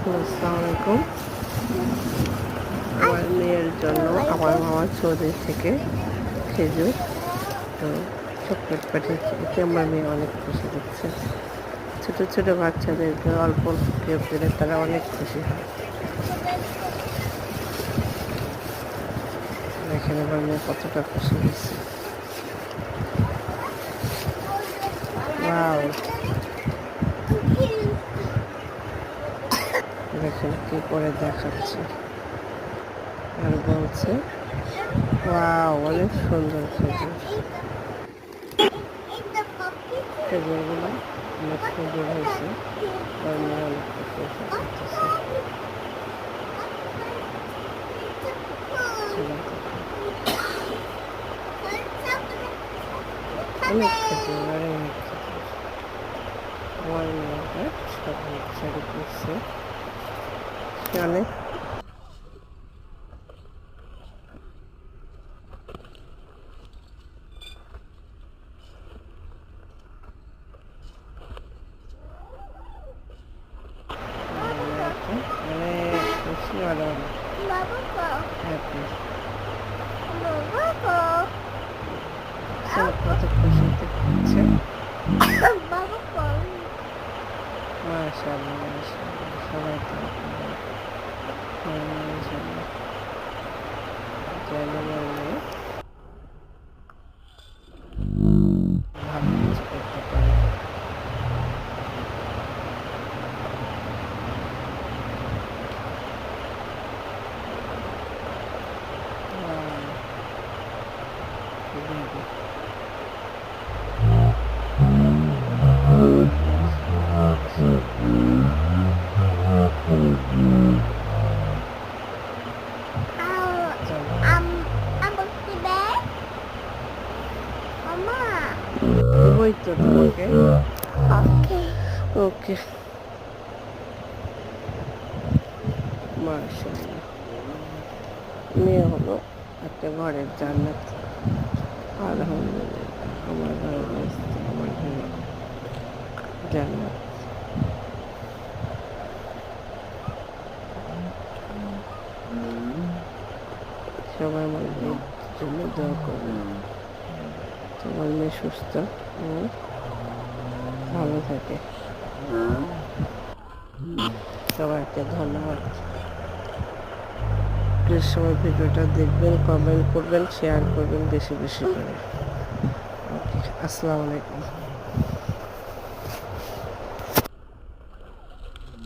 আসসালামু আলাইকুম। আমার মেয়ের জন্য আমার মামা সৌদি থেকে খেজুর তো চকলেট পাঠিয়েছে, এতে আমার মেয়ে অনেক খুশি হচ্ছে। ছোট ছোট বাচ্চাদেরকে অল্প অল্প কেউ পেলে তারা অনেক খুশি হয়। দেখেন আমার মেয়ে কতটা খুশি হয়েছে। ওয়াও, দেখেন কি করে দেখাচ্ছে আর বলছে ওয়াও, অনেক সুন্দর খেজুর। খেজুরগুলো অনেক সুন্দর হয়েছে, আমার মেয়ে অনেক প্রশংসা করতেছে। অনেক খেজুর, অনেক খেজুর। আমার মেয়েটা সবাই শাড়ি পরছে, সে অনেক অনেক খুশি, অনেক হ্যাপি। কত খুশিতে হচ্ছে। মাশাআল্লাহ, মাশাআল্লাহ, সবাই তো মাশাআল্লাহ। যেন আমার মেয়ে ভালো কিছু করতে পারে। ওই তো তোমাকে ওকে মাশাআল্লাহ, মেয়ে হলো একটা ঘরের জান্নাত। আলহামদুলিল্লাহ, আমার ঘরের আমার ঘরে জান্নাত। সবাই আমার মেয়ের জন্য দোয়া করবে। তোমার মেয়ে সুস্থ ও ভালো থাকে। সবাইকে ধন্যবাদ। প্লিজ সবাই ভিডিওটা দেখবেন, কমেন্ট করবেন, শেয়ার করবেন বেশি বেশি করে। ওকে, আসসালামু আলাইকুম।